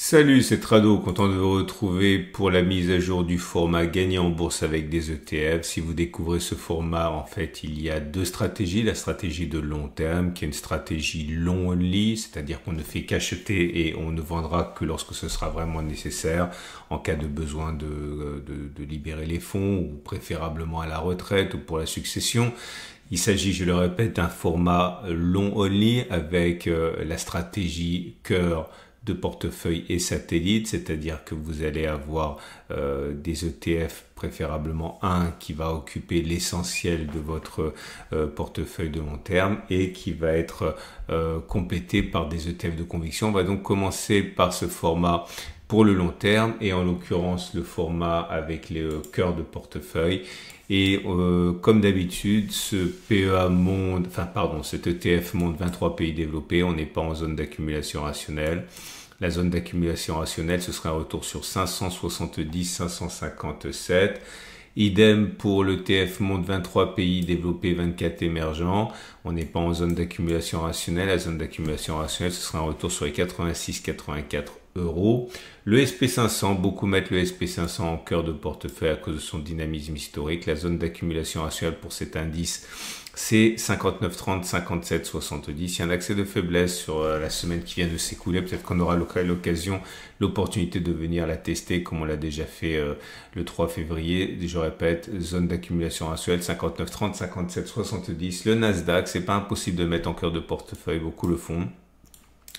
Salut, c'est Trado, content de vous retrouver pour la mise à jour du format gagné en bourse avec des ETF. Si vous découvrez ce format, en fait, il y a deux stratégies. La stratégie de long terme, qui est une stratégie long only, c'est-à-dire qu'on ne fait qu'acheter et on ne vendra que lorsque ce sera vraiment nécessaire, en cas de besoin de libérer les fonds ou préférablement à la retraite ou pour la succession. Il s'agit, je le répète, d'un format long only avec la stratégie cœur de portefeuille et satellite, c'est-à-dire que vous allez avoir des ETF, préférablement un qui va occuper l'essentiel de votre portefeuille de long terme et qui va être complété par des ETF de conviction. On va donc commencer par ce format pour le long terme et en l'occurrence le format avec les cœurs de portefeuille. Et comme d'habitude, cet ETF montre 23 pays développés. On n'est pas en zone d'accumulation rationnelle. La zone d'accumulation rationnelle, ce sera un retour sur 570, 557. Idem pour l'ETF montre 23 pays développés, 24 émergents. On n'est pas en zone d'accumulation rationnelle. La zone d'accumulation rationnelle, ce sera un retour sur les 86, 84 euros. Le SP500, beaucoup mettent le SP500 en cœur de portefeuille à cause de son dynamisme historique. La zone d'accumulation rationnelle pour cet indice, c'est 59,30, 57,70. Il y a un accès de faiblesse sur la semaine qui vient de s'écouler. Peut-être qu'on aura l'opportunité de venir la tester comme on l'a déjà fait le 3 février. Je répète, zone d'accumulation rationnelle 59,30, 57,70. Le Nasdaq, c'est pas impossible de mettre en cœur de portefeuille, beaucoup le font.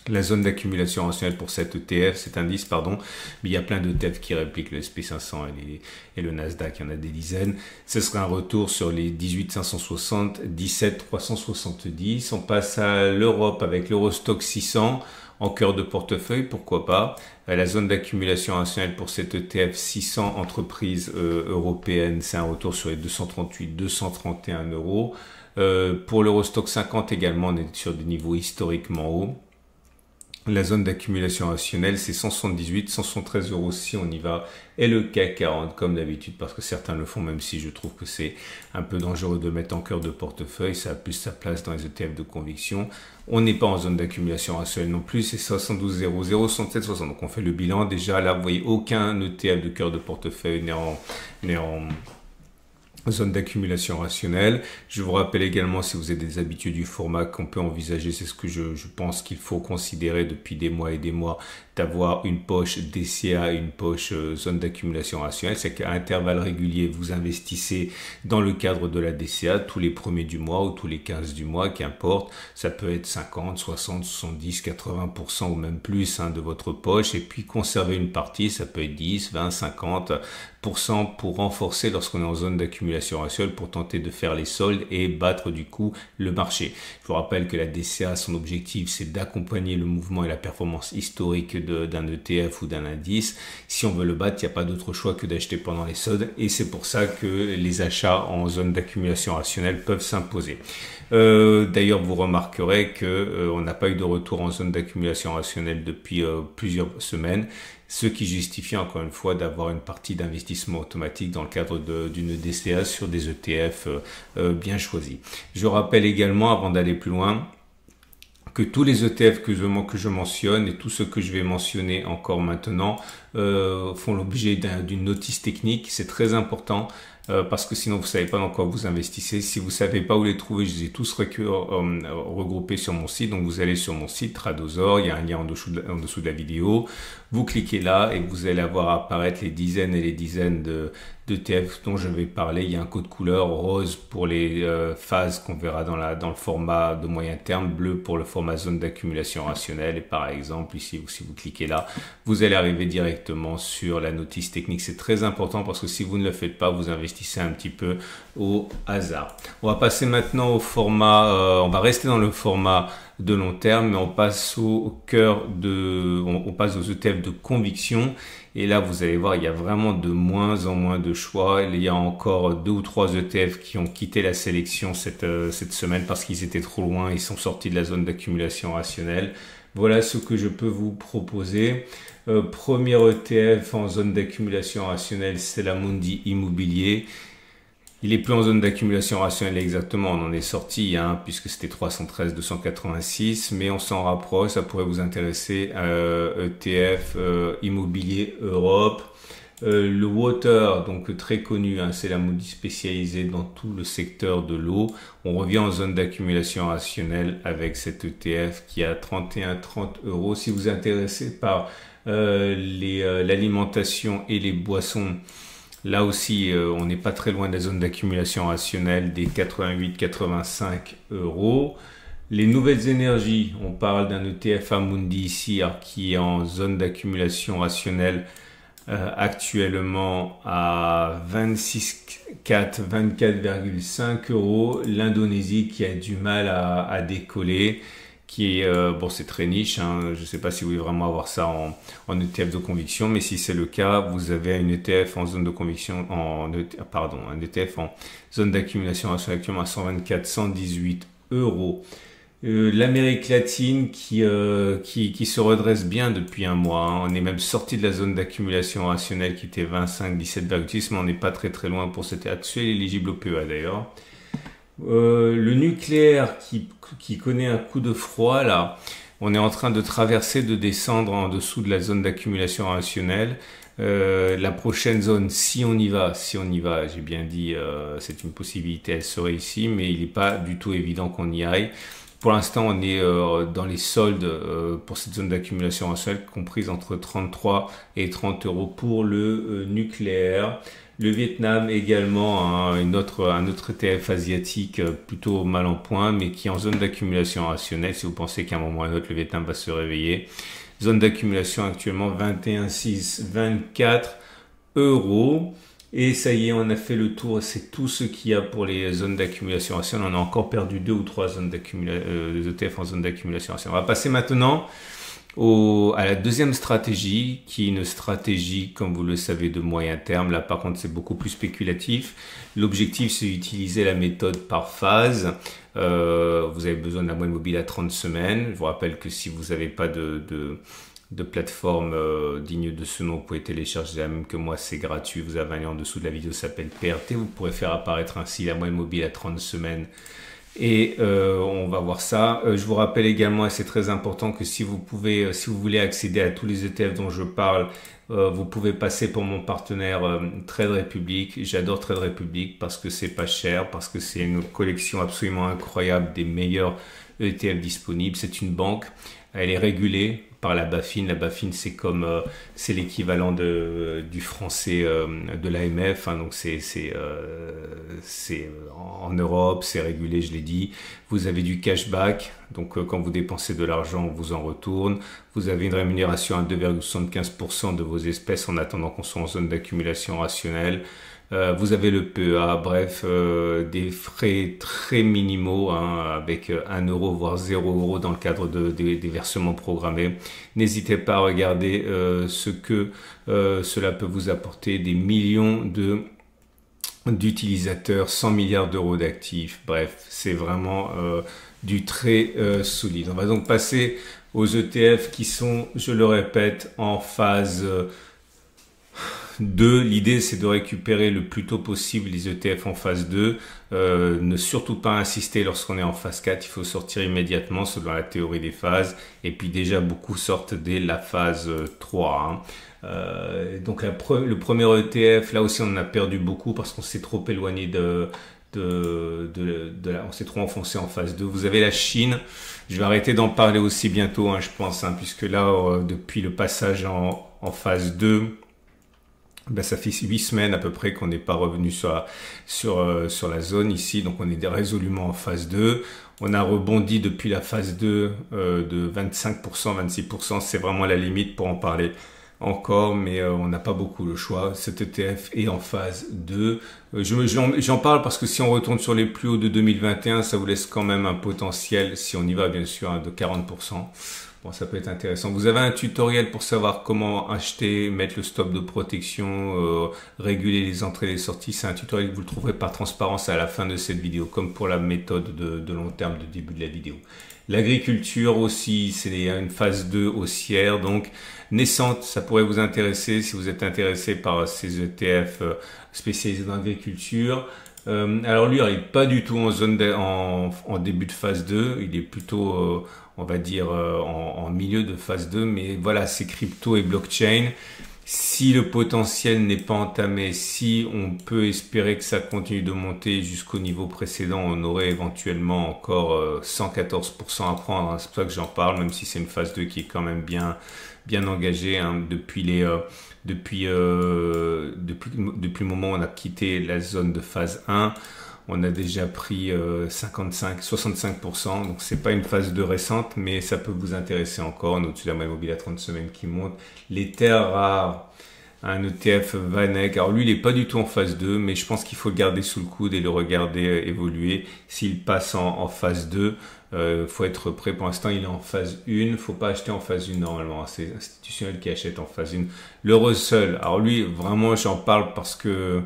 La zone d'accumulation rationnelle pour cet ETF, cet indice, pardon, mais il y a plein d'ETF qui répliquent le SP500 et le Nasdaq, il y en a des dizaines. Ce sera un retour sur les 18 560, 17 370. On passe à l'Europe avec l'Eurostock 600 en cœur de portefeuille, pourquoi pas. La zone d'accumulation rationnelle pour cet ETF 600 entreprises européennes, c'est un retour sur les 238, 231 euros. Pour l'Eurostock 50 également, on est sur des niveaux historiquement hauts. La zone d'accumulation rationnelle, c'est 178, 173 euros si on y va. Et le CAC 40, comme d'habitude, parce que certains le font, même si je trouve que c'est un peu dangereux de mettre en cœur de portefeuille. Ça a plus sa place dans les ETF de conviction. On n'est pas en zone d'accumulation rationnelle non plus. C'est 72,00, 67,60. Donc on fait le bilan. Déjà, là, vous voyez, aucun ETF de cœur de portefeuille n'est en zone d'accumulation rationnelle. Je vous rappelle également, si vous êtes des habitués du format, qu'on peut envisager, c'est ce que je pense qu'il faut considérer depuis des mois et des mois, d'avoir une poche DCA, une poche zone d'accumulation rationnelle. C'est qu'à intervalles réguliers, vous investissez dans le cadre de la DCA tous les premiers du mois ou tous les 15 du mois, qu'importe. Ça peut être 50, 60, 70, 80% ou même plus de votre poche. Et puis conserver une partie, ça peut être 10, 20, 50% pour renforcer lorsqu'on est en zone d'accumulation rationnelle, pour tenter de faire les soldes et battre du coup le marché. Je vous rappelle que la DCA, son objectif, c'est d'accompagner le mouvement et la performance historique d'un ETF ou d'un indice. Si on veut le battre, il n'y a pas d'autre choix que d'acheter pendant les soldes, et c'est pour ça que les achats en zone d'accumulation rationnelle peuvent s'imposer. D'ailleurs, vous remarquerez que on n'a pas eu de retour en zone d'accumulation rationnelle depuis plusieurs semaines, ce qui justifie encore une fois d'avoir une partie d'investissement automatique dans le cadre d'une DCA sur des ETF bien choisis. Je rappelle également, avant d'aller plus loin, que tous les ETF que je mentionne et tout ce que je vais mentionner encore maintenant font l'objet d'une notice technique. C'est très important parce que sinon vous savez pas dans quoi vous investissez. Si vous savez pas où les trouver, je les ai tous regroupés sur mon site. Donc vous allez sur mon site Tradosor, il y a un lien en dessous de la vidéo. Vous cliquez là et vous allez avoir apparaître les dizaines et les dizaines d'ETF dont je vais parler. Il y a un code couleur rose pour les phases qu'on verra dans le format de moyen terme, bleu pour le format zone d'accumulation rationnelle. Et par exemple, ici, si vous cliquez là, vous allez arriver directement sur la notice technique. C'est très important parce que si vous ne le faites pas, vous investissez un petit peu au hasard. On va passer maintenant au format, on va rester dans le format de long terme, mais on passe on passe aux ETF de conviction. Et là, vous allez voir, il y a vraiment de moins en moins de choix. Il y a encore 2 ou 3 ETF qui ont quitté la sélection cette semaine parce qu'ils étaient trop loin. Ils sont sortis de la zone d'accumulation rationnelle. Voilà ce que je peux vous proposer. Premier ETF en zone d'accumulation rationnelle, c'est l'Amundi Immobilier. Il est plus en zone d'accumulation rationnelle exactement, on en est sorti puisque c'était 313 286, mais on s'en rapproche, ça pourrait vous intéresser. ETF immobilier Europe. Le water, donc très connu, c'est la maudite spécialisée dans tout le secteur de l'eau. On revient en zone d'accumulation rationnelle avec cet ETF qui a 31,30 €. Si vous êtes intéressé par l'alimentation et les boissons, là aussi, on n'est pas très loin de la zone d'accumulation rationnelle des 88-85 €. Les nouvelles énergies, on parle d'un ETF Amundi ici qui est en zone d'accumulation rationnelle actuellement à 24,5 €. L'Indonésie qui a du mal à décoller, qui est bon, c'est très niche, je ne sais pas si vous voulez vraiment avoir ça en ETF de conviction, mais si c'est le cas, vous avez une ETF en zone de conviction, un ETF en zone d'accumulation actuellement à 124-118 €. L'Amérique latine qui se redresse bien depuis un mois. On est même sorti de la zone d'accumulation rationnelle qui était 25-17,6, mais on n'est pas très très loin pour cet actuel éligible au PEA d'ailleurs. Le nucléaire qui connaît un coup de froid là, on est en train de traverser, de descendre en dessous de la zone d'accumulation rationnelle. La prochaine zone, si on y va, j'ai bien dit, c'est une possibilité, elle serait ici, mais il n'est pas du tout évident qu'on y aille. Pour l'instant, on est dans les soldes pour cette zone d'accumulation rationnelle comprise entre 33 et 30 € pour le nucléaire. Le Vietnam également, un autre ETF asiatique plutôt mal en point, mais qui est en zone d'accumulation rationnelle. Si vous pensez qu'à un moment ou à un autre, le Vietnam va se réveiller. Zone d'accumulation actuellement 21,624 €. Et ça y est, on a fait le tour. C'est tout ce qu'il y a pour les zones d'accumulation rationnelle. On a encore perdu 2 ou 3 zones ETF en zone d'accumulation rationnelle. On va passer maintenant à la deuxième stratégie, qui est une stratégie, comme vous le savez, de moyen terme. Là, par contre, c'est beaucoup plus spéculatif. L'objectif, c'est d'utiliser la méthode par phase. Vous avez besoin de la moyenne mobile à 30 semaines. Je vous rappelle que si vous n'avez pas de plateforme digne de ce nom, vous pouvez télécharger la même que moi, c'est gratuit. Vous avez un lien en dessous de la vidéo, ça s'appelle PRT. Vous pourrez faire apparaître ainsi la moyenne mobile à 30 semaines. Et on va voir ça. Je vous rappelle également, et c'est très important, que si vous voulez accéder à tous les ETF dont je parle, vous pouvez passer pour mon partenaire Trade Republic. J'adore Trade Republic parce que c'est pas cher, parce que c'est une collection absolument incroyable des meilleurs ETF disponibles. C'est une banque, elle est régulée par la BaFin. La BaFin, c'est l'équivalent du français de l'AMF, donc c'est en Europe, c'est régulé, je l'ai dit. Vous avez du cashback, donc quand vous dépensez de l'argent, on vous en retourne. Vous avez une rémunération à 2,75% de vos espèces en attendant qu'on soit en zone d'accumulation rationnelle. Vous avez le PEA, bref, des frais très minimaux, avec 1 € voire 0 € dans le cadre des versements programmés. N'hésitez pas à regarder ce que cela peut vous apporter, des millions d'utilisateurs, 100 milliards d'euros d'actifs. Bref, c'est vraiment du très solide. On va donc passer aux ETF qui sont, je le répète, en phase 2, l'idée c'est de récupérer le plus tôt possible les ETF en phase 2. Ne surtout pas insister lorsqu'on est en phase 4, il faut sortir immédiatement selon la théorie des phases. Et puis déjà beaucoup sortent dès la phase 3. Donc le premier ETF, là aussi on en a perdu beaucoup parce qu'on s'est trop éloigné on s'est trop enfoncé en phase 2. Vous avez la Chine, je vais arrêter d'en parler aussi bientôt, je pense, puisque là depuis le passage en phase 2, ça fait 8 semaines à peu près qu'on n'est pas revenu sur la zone ici, donc on est résolument en phase 2. On a rebondi depuis la phase 2 de 25%, 26%, c'est vraiment la limite pour en parler encore, mais on n'a pas beaucoup le choix. Cet ETF est en phase 2. J'en parle parce que si on retourne sur les plus hauts de 2021, ça vous laisse quand même un potentiel, si on y va bien sûr, de 40%. Bon, ça peut être intéressant. Vous avez un tutoriel pour savoir comment acheter, mettre le stop de protection, réguler les entrées et les sorties. C'est un tutoriel que vous le trouverez par transparence à la fin de cette vidéo, comme pour la méthode de long terme de début de la vidéo. L'agriculture aussi, c'est une phase 2 haussière, donc naissante, ça pourrait vous intéresser si vous êtes intéressé par ces ETF spécialisés dans l'agriculture. Alors lui, il n'est pas du tout en en début de phase 2, il est plutôt, on va dire, en milieu de phase 2, mais voilà, c'est crypto et blockchain. Si le potentiel n'est pas entamé, si on peut espérer que ça continue de monter jusqu'au niveau précédent, on aurait éventuellement encore 114% à prendre, hein. C'est pour ça que j'en parle, même si c'est une phase 2 qui est quand même bien engagée, hein, depuis le moment où on a quitté la zone de phase 1. On a déjà pris 65%, donc c'est pas une phase de récente, mais ça peut vous intéresser encore. On est au-dessus de la moyenne mobile à 30 semaines qui monte. Les terres rares, un ETF Vanek. Alors lui, il est pas du tout en phase 2, mais je pense qu'il faut le garder sous le coude et le regarder évoluer. S'il passe en phase 2, faut être prêt. Pour l'instant, il est en phase 1. Faut pas acheter en phase 1 normalement. C'est institutionnel qui achète en phase 1. Le Russell, alors lui, vraiment, j'en parle parce que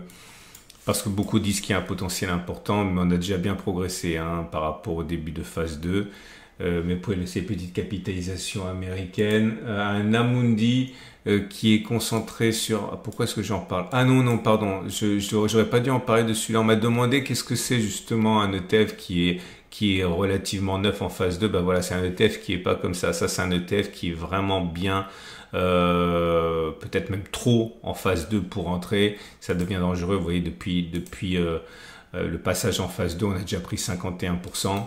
beaucoup disent qu'il y a un potentiel important, mais on a déjà bien progressé, hein, par rapport au début de phase 2. Mais pour ces petites capitalisations américaines, un Amundi qui est concentré sur... Pourquoi est-ce que j'en parle? Ah non, pardon, j'aurais pas dû en parler de celui-là. On m'a demandé qu'est-ce que c'est justement un ETF qui est relativement neuf en phase 2. Ben voilà, c'est un ETF qui est pas comme ça. Ça, c'est un ETF qui est vraiment bien... peut-être même trop en phase 2 pour entrer, ça devient dangereux. Vous voyez, depuis le passage en phase 2, on a déjà pris 51%.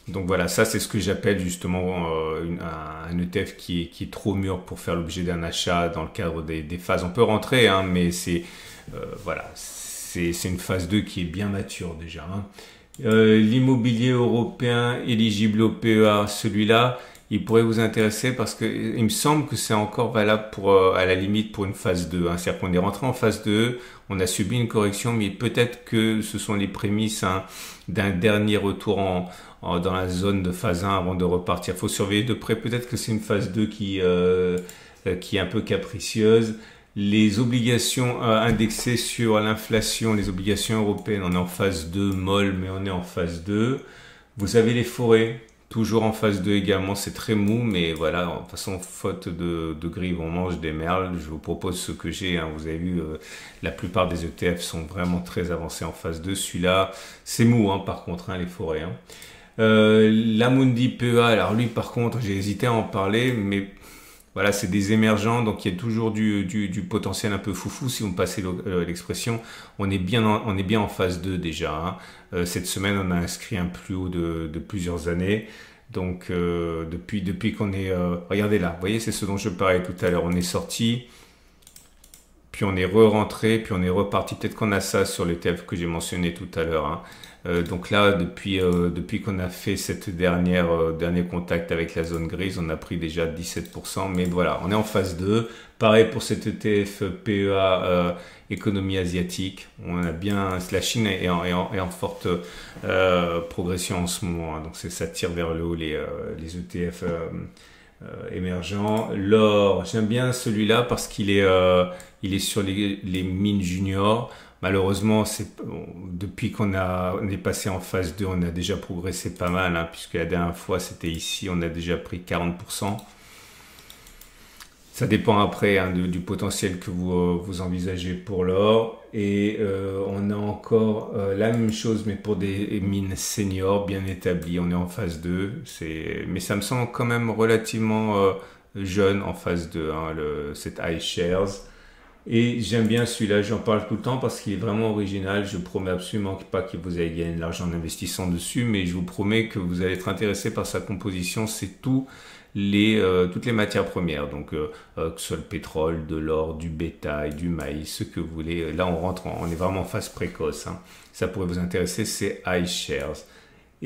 Donc voilà, ça c'est ce que j'appelle justement un ETF qui est trop mûr pour faire l'objet d'un achat dans le cadre des phases. On peut rentrer, hein, mais voilà, c'est une phase 2 qui est bien mature déjà, hein. L'immobilier européen éligible au PEA, celui-là, il pourrait vous intéresser parce que il me semble que c'est encore valable pour, à la limite, pour une phase 2, hein. C'est-à-dire qu'on est rentré en phase 2, on a subi une correction, mais peut-être que ce sont les prémices, hein, d'un dernier retour dans la zone de phase 1 avant de repartir. Il faut surveiller de près. Peut-être que c'est une phase 2 qui est un peu capricieuse. Les obligations indexées sur l'inflation, les obligations européennes, on est en phase 2 molle, mais on est en phase 2. Vous avez les forêts, toujours en phase 2 également, c'est très mou, mais voilà, de toute façon, faute de grive, on mange des merles. Je vous propose ce que j'ai, hein. Vous avez vu, la plupart des ETF sont vraiment très avancés en phase 2. Celui-là, c'est mou, hein, par contre, hein, les forêts, hein. L'Amundi PEA, alors lui, par contre, j'ai hésité à en parler, mais... Voilà, c'est des émergents, donc il y a toujours du potentiel un peu foufou, si vous me passez l'expression. On est bien en phase 2 déjà, hein. Cette semaine, on a inscrit un plus haut de plusieurs années. Donc, depuis qu'on est... regardez là, vous voyez, c'est ce dont je parlais tout à l'heure. On est sorti, puis on est re-rentré, puis on est reparti. Peut-être qu'on a ça sur le TF que j'ai mentionné tout à l'heure, hein. Donc là, depuis qu'on a fait cette dernier contact avec la zone grise, on a pris déjà 17%. Mais voilà, on est en phase 2. Pareil pour cet ETF PEA économie asiatique. On a bien, la Chine est en forte progression en ce moment, hein. Donc ça tire vers le haut les ETF émergents. L'or, j'aime bien celui-là parce qu'il est sur les mines juniors. Malheureusement, depuis on est passé en phase 2, on a déjà progressé pas mal, hein, puisque la dernière fois, c'était ici, on a déjà pris 40%. Ça dépend après, hein, du potentiel que vous envisagez pour l'or. Et on a encore la même chose, mais pour des mines seniors bien établies. On est en phase 2, mais ça me semble quand même relativement jeune en phase 2, hein, cette iShares. Et j'aime bien celui-là, j'en parle tout le temps parce qu'il est vraiment original. Je promets absolument pas que vous allez gagner de l'argent en investissant dessus, mais je vous promets que vous allez être intéressé par sa composition. C'est toutes les matières premières, donc que ce soit le pétrole, de l'or, du bétail, du maïs, ce que vous voulez. Là, on est vraiment en phase précoce, hein. Ça pourrait vous intéresser, c'est iShares.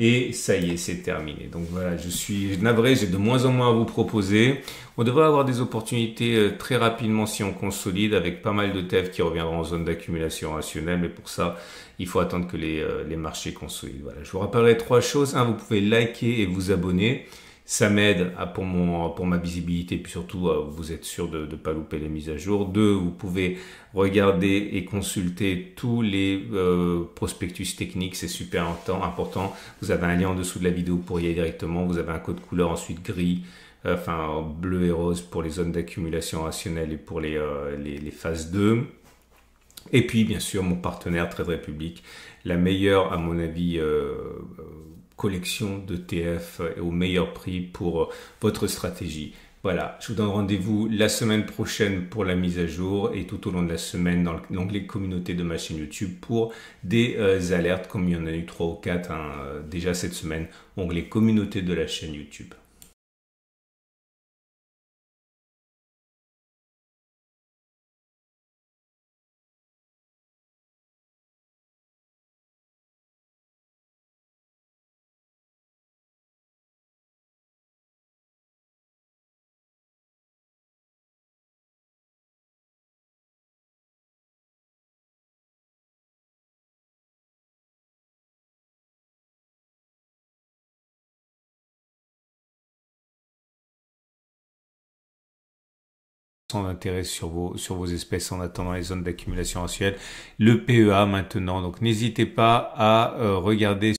Et ça y est, c'est terminé. Donc voilà, je suis navré, j'ai de moins en moins à vous proposer. On devrait avoir des opportunités très rapidement si on consolide, avec pas mal de TEF qui reviendront en zone d'accumulation rationnelle. Mais pour ça, il faut attendre que les marchés consolident. Voilà, je vous rappellerai 3 choses. 1, vous pouvez liker et vous abonner. Ça m'aide pour ma visibilité, puis surtout, vous êtes sûr de ne pas louper les mises à jour. 2, vous pouvez regarder et consulter tous les prospectus techniques, c'est super important. Vous avez un lien en dessous de la vidéo pour y aller directement. Vous avez un code couleur, ensuite gris, bleu et rose pour les zones d'accumulation rationnelle et pour les phases 2. Et puis, bien sûr, mon partenaire Trade Republic, la meilleure, à mon avis, collection d'ETF au meilleur prix pour votre stratégie. Voilà, je vous donne rendez-vous la semaine prochaine pour la mise à jour et tout au long de la semaine dans l'onglet communauté de ma chaîne YouTube pour des alertes, comme il y en a eu 3 ou 4 déjà cette semaine, onglet communauté de la chaîne YouTube. D'intérêt sur vos espèces en attendant les zones d'accumulation rationnelle, le PEA maintenant. Donc n'hésitez pas à regarder